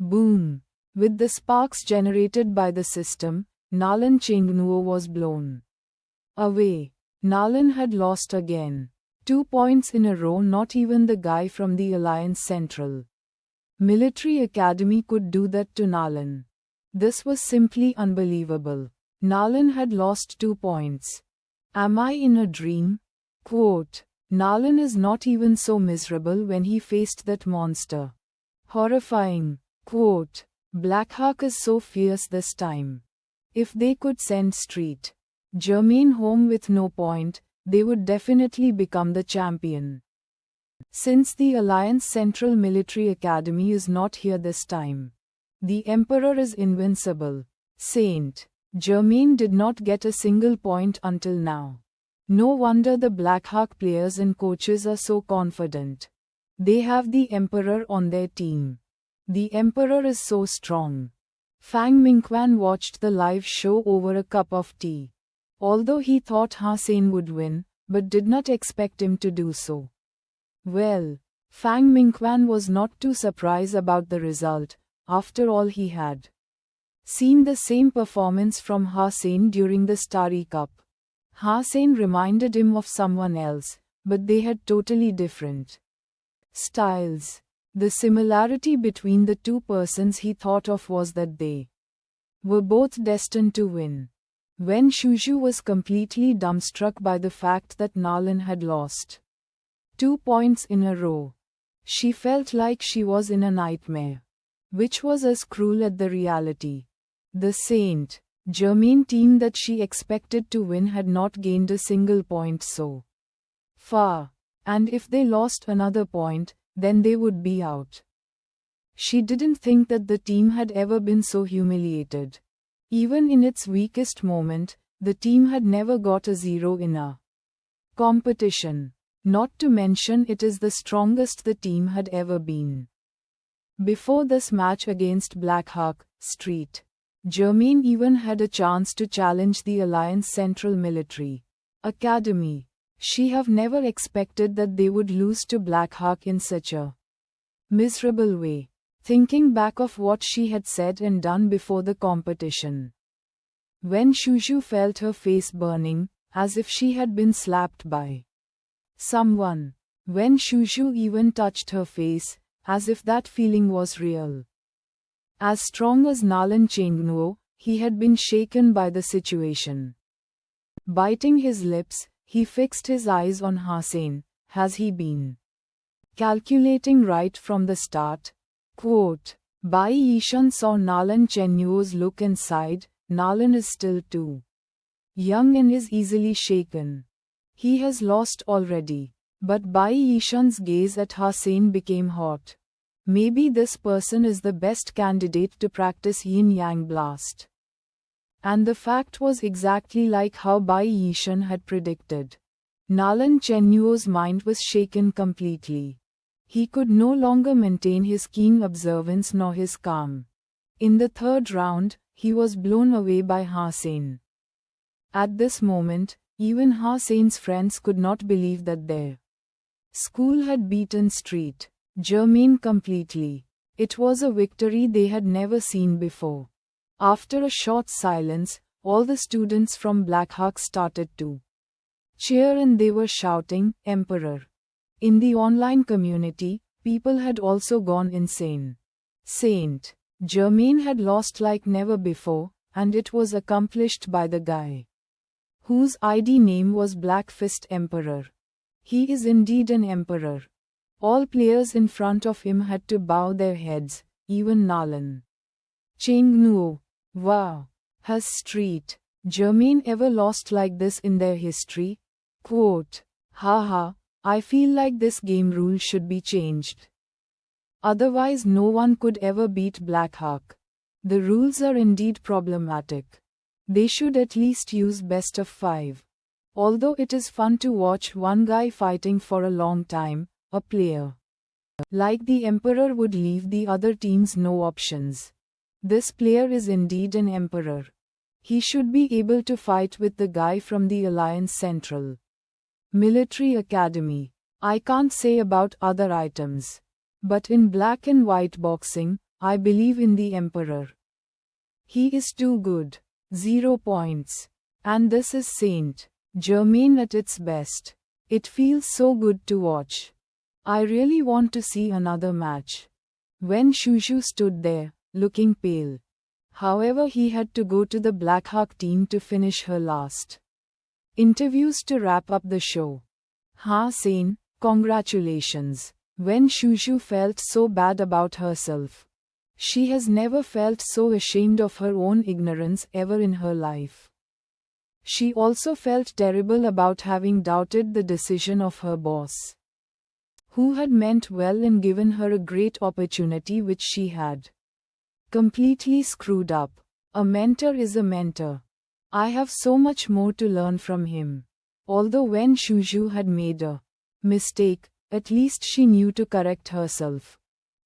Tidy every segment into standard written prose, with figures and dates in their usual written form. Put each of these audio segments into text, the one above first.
Boom! With the sparks generated by the system, Nalan Chengnuo was blown away. Nalan had lost again. 2 points in a row. Not even the guy from the Alliance Central Military Academy could do that to Nalan. This was simply unbelievable. Nalan had lost 2 points. Am I in a dream? Quote, Nalan is not even so miserable when he faced that monster. Horrifying. Quote, Blackhawk is so fierce this time. If they could send Street Germain home with no point, they would definitely become the champion. Since the Alliance Central Military Academy is not here this time, the Emperor is invincible. Saint Germain did not get a single point until now. No wonder the Blackhawk players and coaches are so confident. They have the Emperor on their team. The Emperor is so strong. Fang Mingquan watched the live show over a cup of tea. Although he thought Hassan would win, but did not expect him to do so. Well, Fang Mingquan was not too surprised about the result. After all, he had seen the same performance from Hassan during the Starry Cup. Hassan reminded him of someone else, but they had totally different styles. The similarity between the two persons he thought of was that they were both destined to win. When Shuju was completely dumbstruck by the fact that Nalan had lost 2 points in a row, she felt like she was in a nightmare, which was as cruel as the reality. The Saint Germain team that she expected to win had not gained a single point so far, and if they lost another point, then they would be out. She didn't think that the team had ever been so humiliated. Even in its weakest moment, the team had never got a 0 in a competition. Not to mention it is the strongest the team had ever been. Before this match against Blackhawk, Street Germain even had a chance to challenge the Alliance Central Military Academy. She have never expected that they would lose to Blackhawk in such a miserable way. Thinking back of what she had said and done before the competition, when Shuju felt her face burning, as if she had been slapped by someone, when Shuju even touched her face, as if that feeling was real. As strong as Nalan Chengnuo, he had been shaken by the situation. Biting his lips, he fixed his eyes on Hassan. Has he been calculating right from the start? Quote, Bai Yishan saw Nalan Chengnuo's look and sighed. Nalan is still too young and is easily shaken. He has lost already. But Bai Yishan's gaze at Hassan became hot. Maybe this person is the best candidate to practice yin-yang blast. And the fact was exactly like how Bai Yishan had predicted. Nalan Chengnuo's mind was shaken completely. He could no longer maintain his keen observance nor his calm. In the third round, he was blown away by Hassan. At this moment, even Hassan's friends could not believe that their school had beaten Street Germain completely. It was a victory they had never seen before. After a short silence, all the students from Blackhawk started to cheer and they were shouting, Emperor. In the online community, people had also gone insane. Saint Germain had lost like never before, and it was accomplished by the guy whose ID name was Black Fist Emperor. He is indeed an emperor. All players in front of him had to bow their heads, even Nalan Chengnuo. Wow! Has Street Germain ever lost like this in their history? Quote, Haha, I feel like this game rule should be changed. Otherwise no one could ever beat Blackhawk. The rules are indeed problematic. They should at least use best of 5. Although it is fun to watch one guy fighting for a long time, a player like the Emperor would leave the other teams no options. This player is indeed an emperor. He should be able to fight with the guy from the Alliance Central Military Academy. I can't say about other items. But in black and white boxing, I believe in the Emperor. He is too good. 0 points. And this is Saint Germain at its best. It feels so good to watch. I really want to see another match. When Shushu stood there, looking pale. However, he had to go to the Blackhawk team to finish her last interviews to wrap up the show. Saint, congratulations. When Shushu felt so bad about herself. She has never felt so ashamed of her own ignorance ever in her life. She also felt terrible about having doubted the decision of her boss, who had meant well and given her a great opportunity which she had completely screwed up. A mentor is a mentor. I have so much more to learn from him. Although when Shushu had made a mistake, at least she knew to correct herself.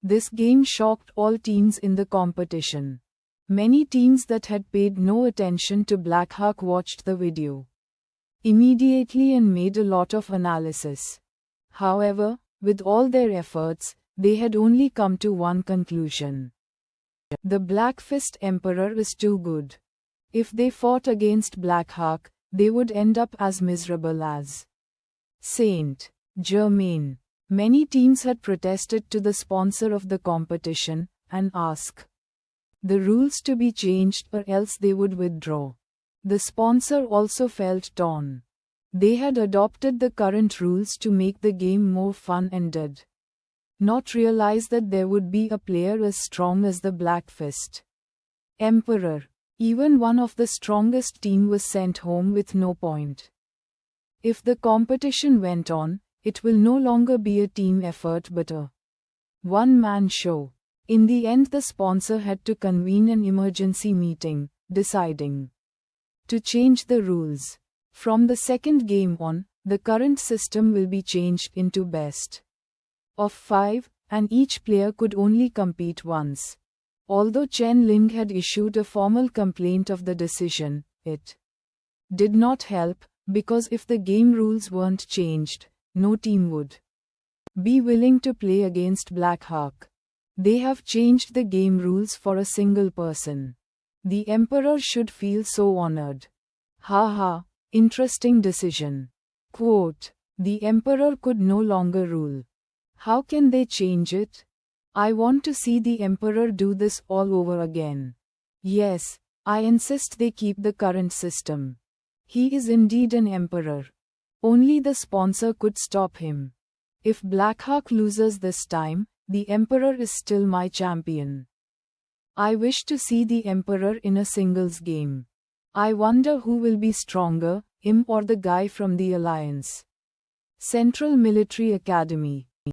This game shocked all teams in the competition. Many teams that had paid no attention to Blackhawk watched the video immediately and made a lot of analysis. However, with all their efforts, they had only come to one conclusion. The Blackfist Emperor is too good. If they fought against Blackhawk, they would end up as miserable as Saint Germain. Many teams had protested to the sponsor of the competition and asked the rules to be changed or else they would withdraw. The sponsor also felt torn. They had adopted the current rules to make the game more fun and did not realize that there would be a player as strong as the Blackfist Emperor. Even one of the strongest team was sent home with no point. If the competition went on, it will no longer be a team effort but a one-man show. In the end, the sponsor had to convene an emergency meeting, deciding to change the rules. From the second game on, the current system will be changed into best of 5, and each player could only compete once. Although Chen Ling had issued a formal complaint of the decision, it did not help, because if the game rules weren't changed, no team would be willing to play against Blackhawk. They have changed the game rules for a single person. The Emperor should feel so honored. Haha, interesting decision. Quote, the Emperor could no longer rule. How can they change it? I want to see the Emperor do this all over again. Yes, I insist they keep the current system. He is indeed an emperor. Only the sponsor could stop him. If Blackhawk loses this time, the Emperor is still my champion. I wish to see the Emperor in a singles game. I wonder who will be stronger, him or the guy from the Alliance Central Military Academy.